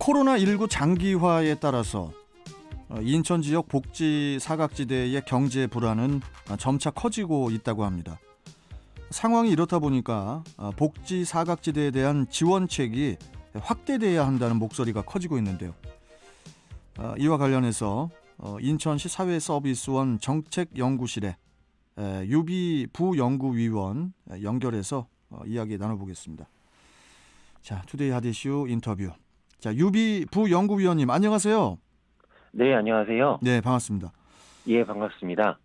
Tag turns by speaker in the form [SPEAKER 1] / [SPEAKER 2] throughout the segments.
[SPEAKER 1] 코로나19 장기화에 따라서 인천 지역 복지 사각지대의 경제 불안은 점차 커지고 있다고 합니다. 상황이 이렇다 보니까 복지 사각지대에 대한 지원책이 확대돼야 한다는 목소리가 커지고 있는데요. 이와 관련해서 인천시 사회서비스원 정책연구실의 유비 부연구위원 연결해서 이야기 나눠보겠습니다. 자, 투데이 하디슈 인터뷰. 자, 유비 부연구위원님 안녕하세요.
[SPEAKER 2] 네, 안녕하세요.
[SPEAKER 1] 네, 반갑습니다.
[SPEAKER 2] 예, 반갑습니다.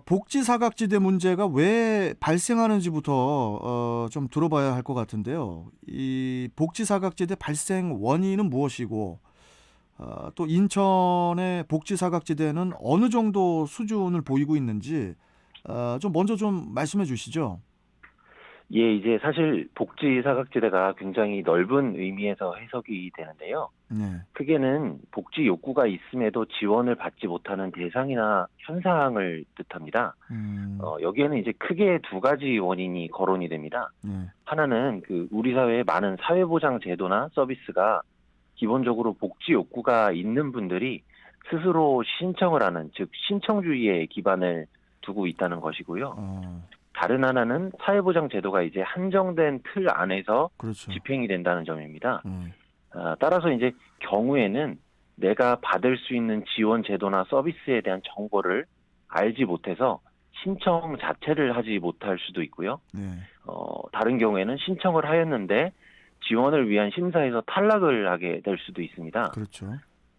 [SPEAKER 1] 복지 사각지대 문제가 왜 발생하는지부터 좀 들어봐야 할 것 같은데요. 이 복지 사각지대 발생 원인은 무엇이고 또 인천의 복지 사각지대는 어느 정도 수준을 보이고 있는지 좀 먼저 좀 말씀해 주시죠.
[SPEAKER 2] 예, 이제 사실 복지 사각지대가 굉장히 넓은 의미에서 해석이 되는데요.
[SPEAKER 1] 네.
[SPEAKER 2] 크게는 복지 욕구가 있음에도 지원을 받지 못하는 대상이나 현상을 뜻합니다. 여기에는 이제 크게 두 가지 원인이 거론이 됩니다.
[SPEAKER 1] 네.
[SPEAKER 2] 하나는 우리 사회의 많은 사회보장 제도나 서비스가 기본적으로 복지 욕구가 있는 분들이 스스로 신청을 하는, 즉 신청주의에 기반을 두고 있다는 것이고요. 다른 하나는 사회보장 제도가 이제 한정된 틀 안에서
[SPEAKER 1] 그렇죠.
[SPEAKER 2] 집행이 된다는 점입니다. 따라서 이제 경우에는 내가 받을 수 있는 지원 제도나 서비스에 대한 정보를 알지 못해서 신청 자체를 하지 못할 수도 있고요.
[SPEAKER 1] 네.
[SPEAKER 2] 다른 경우에는 신청을 하였는데 지원을 위한 심사에서 탈락을 하게 될 수도 있습니다.
[SPEAKER 1] 그렇죠.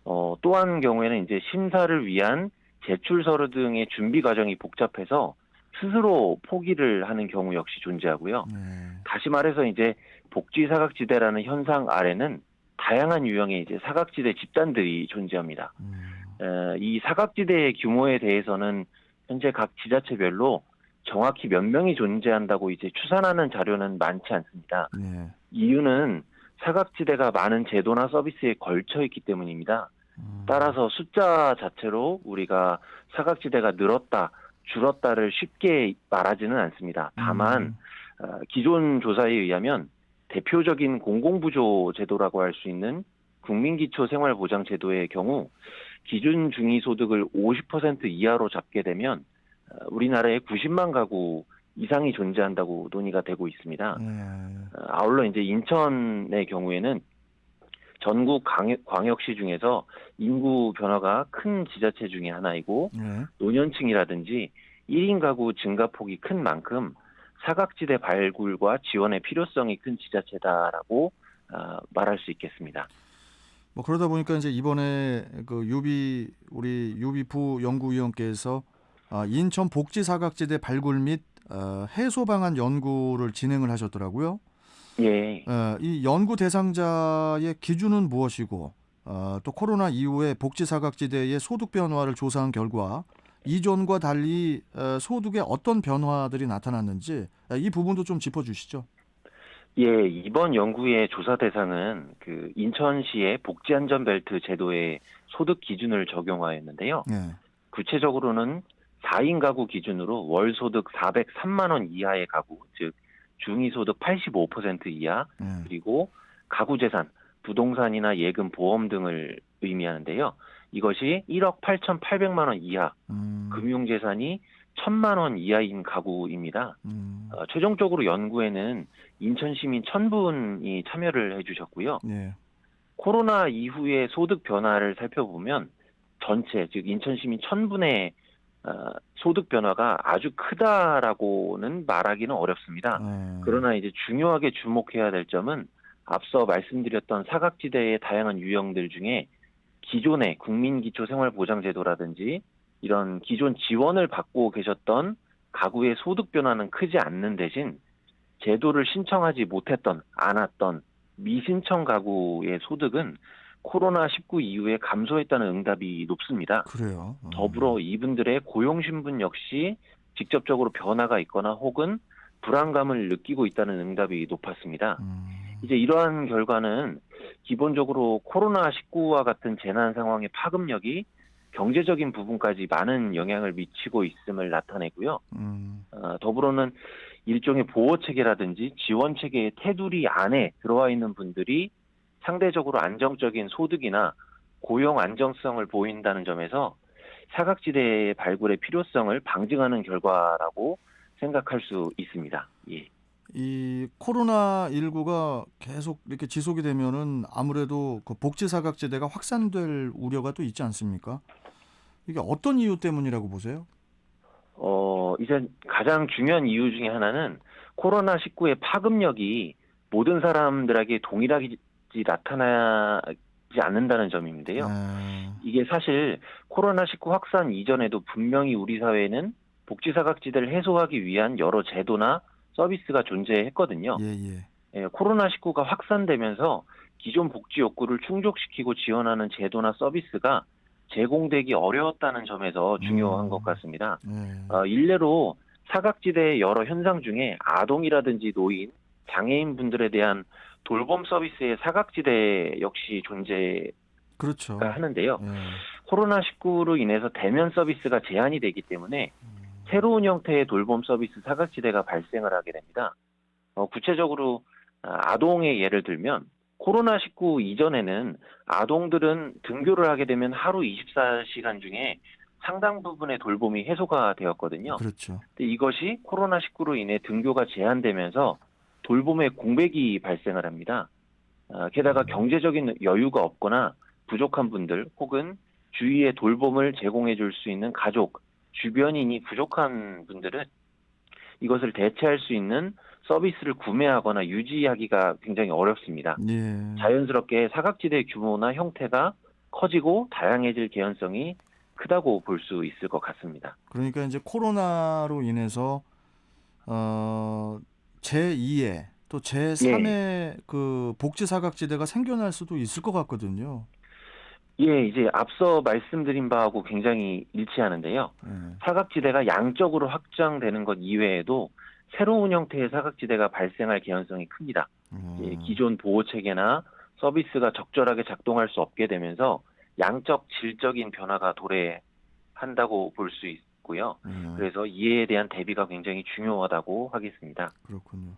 [SPEAKER 2] 또 한 경우에는 이제 심사를 위한 제출 서류 등의 준비 과정이 복잡해서 스스로 포기를 하는 경우 역시 존재하고요.
[SPEAKER 1] 네.
[SPEAKER 2] 다시 말해서 이제 복지 사각지대라는 현상 아래는 다양한 유형의 이제 사각지대 집단들이 존재합니다. 이 사각지대의 규모에 대해서는 현재 각 지자체별로 정확히 몇 명이 존재한다고 이제 추산하는 자료는 많지 않습니다.
[SPEAKER 1] 네.
[SPEAKER 2] 이유는 사각지대가 많은 제도나 서비스에 걸쳐 있기 때문입니다. 따라서 숫자 자체로 우리가 사각지대가 늘었다, 줄었다를 쉽게 말하지는 않습니다. 다만 기존 조사에 의하면 대표적인 공공부조 제도라고 할 수 있는 국민기초생활보장제도의 경우 기준 중위소득을 50% 이하로 잡게 되면 우리나라에 90만 가구 이상이 존재한다고 논의가 되고 있습니다. 아울러 이제 인천의 경우에는 전국 광역시 중에서 인구 변화가 큰 지자체 중에 하나이고 노년층이라든지 1인 가구 증가폭이 큰 만큼 사각지대 발굴과 지원의 필요성이 큰 지자체다라고 말할 수 있겠습니다.
[SPEAKER 1] 뭐 그러다 보니까 이제 이번에 우리 유비 부연구위원께서 인천 복지 사각지대 발굴 및 해소 방안 연구를 진행을 하셨더라고요.
[SPEAKER 2] 예.
[SPEAKER 1] 이 연구 대상자의 기준은 무엇이고 또 코로나 이후에 복지 사각지대의 소득 변화를 조사한 결과 이전과 달리 소득에 어떤 변화들이 나타났는지 이 부분도 좀 짚어주시죠.
[SPEAKER 2] 예, 이번 연구의 조사 대상은 인천시의 복지안전벨트 제도의 소득 기준을 적용하였는데요. 구체적으로는 4인 가구 기준으로 월 소득 403만 원 이하의 가구, 즉 중위소득 85% 이하, 그리고 가구 재산, 부동산이나 예금, 보험 등을 의미하는데요. 이것이 1억 8,800만 원 이하, 금융재산이 1,000만 원 이하인 가구입니다. 최종적으로 연구에는 인천 시민 1,000분이 참여를 해주셨고요. 코로나 이후의 소득 변화를 살펴보면 전체, 즉 인천 시민 1,000분의 소득 변화가 아주 크다라고는 말하기는 어렵습니다. 그러나 이제 중요하게 주목해야 될 점은 앞서 말씀드렸던 사각지대의 다양한 유형들 중에 기존의 국민기초생활보장제도라든지 이런 기존 지원을 받고 계셨던 가구의 소득 변화는 크지 않는 대신 제도를 신청하지 못했던, 않았던 미신청 가구의 소득은 코로나19 이후에 감소했다는 응답이 높습니다.
[SPEAKER 1] 그래요.
[SPEAKER 2] 더불어 이분들의 고용신분 역시 직접적으로 변화가 있거나 혹은 불안감을 느끼고 있다는 응답이 높았습니다. 이제 이러한 결과는 기본적으로 코로나19와 같은 재난 상황의 파급력이 경제적인 부분까지 많은 영향을 미치고 있음을 나타내고요. 더불어는 일종의 보호체계라든지 지원체계의 테두리 안에 들어와 있는 분들이 상대적으로 안정적인 소득이나 고용 안정성을 보인다는 점에서 사각지대의 발굴의 필요성을 방증하는 결과라고 생각할 수 있습니다. 예.
[SPEAKER 1] 이 코로나19가 계속 이렇게 지속이 되면은 아무래도 그 복지 사각지대가 확산될 우려가 또 있지 않습니까? 이게 어떤 이유 때문이라고 보세요?
[SPEAKER 2] 이제 가장 중요한 이유 중에 하나는 코로나19의 파급력이 모든 사람들에게 동일하게 나타나지 않는다는 점인데요.
[SPEAKER 1] 에,
[SPEAKER 2] 이게 사실 코로나19 확산 이전에도 분명히 우리 사회에는 복지 사각지대를 해소하기 위한 여러 제도나 서비스가 존재했거든요.
[SPEAKER 1] 예, 예.
[SPEAKER 2] 예, 코로나19가 확산되면서 기존 복지 욕구를 충족시키고 지원하는 제도나 서비스가 제공되기 어려웠다는 점에서 중요한 것 같습니다.
[SPEAKER 1] 예.
[SPEAKER 2] 일례로 사각지대의 여러 현상 중에 아동이라든지 노인, 장애인 분들에 대한 돌봄 서비스의 사각지대 역시 존재가
[SPEAKER 1] 그렇죠.
[SPEAKER 2] 하는데요.
[SPEAKER 1] 예.
[SPEAKER 2] 코로나19로 인해서 대면 서비스가 제한이 되기 때문에 새로운 형태의 돌봄 서비스 사각지대가 발생을 하게 됩니다. 구체적으로 아동의 예를 들면 코로나19 이전에는 아동들은 등교를 하게 되면 하루 24시간 중에 상당 부분의 돌봄이 해소가 되었거든요.
[SPEAKER 1] 그렇죠.
[SPEAKER 2] 근데 이것이 코로나19로 인해 등교가 제한되면서 돌봄의 공백이 발생을 합니다. 게다가 경제적인 여유가 없거나 부족한 분들 혹은 주위에 돌봄을 제공해 줄 수 있는 가족, 주변인이 부족한 분들은 이것을 대체할 수 있는 서비스를 구매하거나 유지하기가 굉장히 어렵습니다.
[SPEAKER 1] 예.
[SPEAKER 2] 자연스럽게 사각지대 규모나 형태가 커지고 다양해질 개연성이 크다고 볼 수 있을 것 같습니다.
[SPEAKER 1] 그러니까 이제 코로나로 인해서 제2의 또
[SPEAKER 2] 예,
[SPEAKER 1] 제3의 그 복지 사각지대가 생겨날 수도 있을 것 같거든요.
[SPEAKER 2] 예, 이제 앞서 말씀드린 바하고 굉장히 일치하는데요.
[SPEAKER 1] 예.
[SPEAKER 2] 사각지대가 양적으로 확장되는 것 이외에도 새로운 형태의 사각지대가 발생할 개연성이 큽니다. 예, 기존 보호 체계나 서비스가 적절하게 작동할 수 없게 되면서 양적, 질적인 변화가 도래한다고 볼 수 있고요.
[SPEAKER 1] 예.
[SPEAKER 2] 그래서 이에 대한 대비가 굉장히 중요하다고 하겠습니다.
[SPEAKER 1] 그렇군요.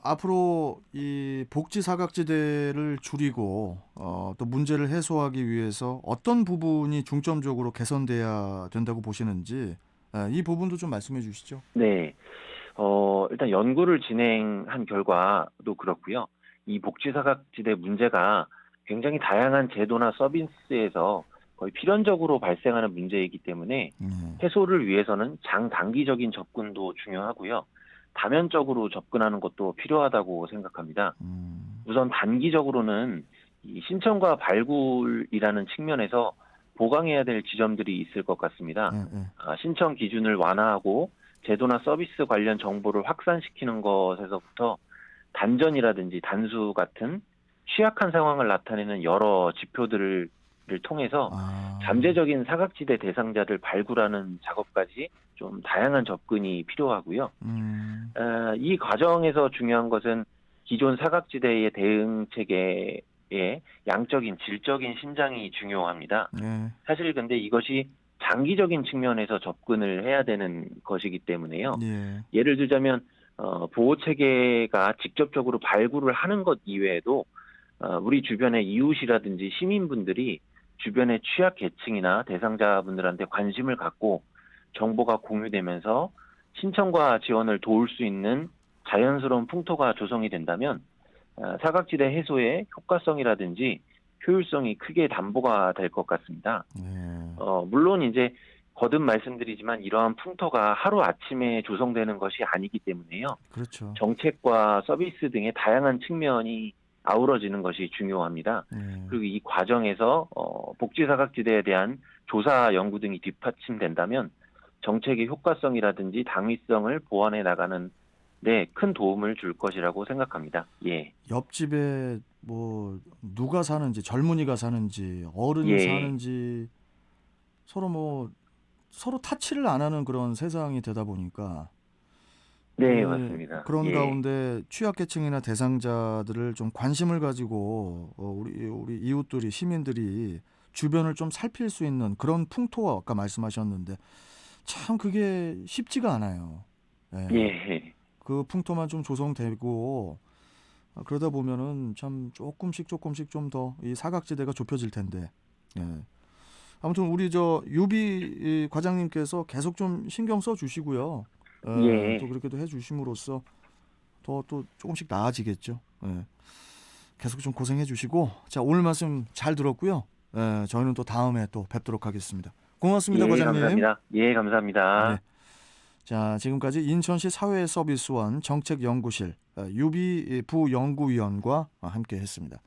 [SPEAKER 1] 앞으로 이 복지 사각지대를 줄이고 또 문제를 해소하기 위해서 어떤 부분이 중점적으로 개선돼야 된다고 보시는지 이 부분도 좀 말씀해 주시죠.
[SPEAKER 2] 네. 일단 연구를 진행한 결과도 그렇고요. 이 복지사각지대 문제가 굉장히 다양한 제도나 서비스에서 거의 필연적으로 발생하는 문제이기 때문에 해소를 위해서는 장단기적인 접근도 중요하고요. 다면적으로 접근하는 것도 필요하다고 생각합니다. 우선 단기적으로는 이 신청과 발굴이라는 측면에서 보강해야 될 지점들이 있을 것 같습니다.
[SPEAKER 1] 예, 예.
[SPEAKER 2] 신청 기준을 완화하고 제도나 서비스 관련 정보를 확산시키는 것에서부터 단전이라든지 단수 같은 취약한 상황을 나타내는 여러 지표들을 통해서
[SPEAKER 1] 아,
[SPEAKER 2] 잠재적인 사각지대 대상자를 발굴하는 작업까지 좀 다양한 접근이 필요하고요. 이 과정에서 중요한 것은 기존 사각지대의 대응 체계의 양적인 질적인 신장이 중요합니다.
[SPEAKER 1] 예,
[SPEAKER 2] 사실 근데 이것이 장기적인 측면에서 접근을 해야 되는 것이기 때문에요.
[SPEAKER 1] 예,
[SPEAKER 2] 예를 들자면 보호 체계가 직접적으로 발굴을 하는 것 이외에도 우리 주변의 이웃이라든지 시민분들이 주변의 취약 계층이나 대상자분들한테 관심을 갖고 정보가 공유되면서 신청과 지원을 도울 수 있는 자연스러운 풍토가 조성이 된다면 사각지대 해소의 효과성이라든지 효율성이 크게 담보가 될 것 같습니다.
[SPEAKER 1] 예,
[SPEAKER 2] 물론 이제 거듭 말씀드리지만 이러한 풍토가 하루아침에 조성되는 것이 아니기 때문에요.
[SPEAKER 1] 그렇죠.
[SPEAKER 2] 정책과 서비스 등의 다양한 측면이 아우러지는 것이 중요합니다.
[SPEAKER 1] 예,
[SPEAKER 2] 그리고 이 과정에서 복지사각지대에 대한 조사 연구 등이 뒷받침된다면 정책의 효과성이라든지 당위성을 보완해 나가는 데 큰 도움을 줄 것이라고 생각합니다. 예.
[SPEAKER 1] 옆집에 뭐 누가 사는지 젊은이가 사는지 어른이
[SPEAKER 2] 예.
[SPEAKER 1] 사는지 서로 타치를 안 하는 그런 세상이 되다 보니까
[SPEAKER 2] 네,
[SPEAKER 1] 예,
[SPEAKER 2] 맞습니다.
[SPEAKER 1] 그런
[SPEAKER 2] 예.
[SPEAKER 1] 가운데 취약계층이나 대상자들을 좀 관심을 가지고 우리 이웃들이 시민들이 주변을 좀 살필 수 있는 그런 풍토가 아까 말씀하셨는데 참 그게 쉽지가 않아요. 예.
[SPEAKER 2] 예.
[SPEAKER 1] 그 풍토만 좀 조성되고 그러다 보면은 참 조금씩 좀 더 이 사각지대가 좁혀질 텐데. 예. 아무튼 우리 저 유비 과장님께서 계속 좀 신경 써 주시고요. 또
[SPEAKER 2] 예.
[SPEAKER 1] 그렇게도 해 주심으로써 더 또 조금씩 나아지겠죠. 예. 계속 좀 고생해 주시고, 자, 오늘 말씀 잘 들었고요. 저희는 또 다음에 또 뵙도록 하겠습니다. 고맙습니다,
[SPEAKER 2] 예,
[SPEAKER 1] 과장님.
[SPEAKER 2] 감사합니다. 예,
[SPEAKER 1] 네.
[SPEAKER 2] 감사합니다.
[SPEAKER 1] 자, 지금까지 인천시 사회서비스원 정책연구실 유비 부연구위원과 함께 했습니다.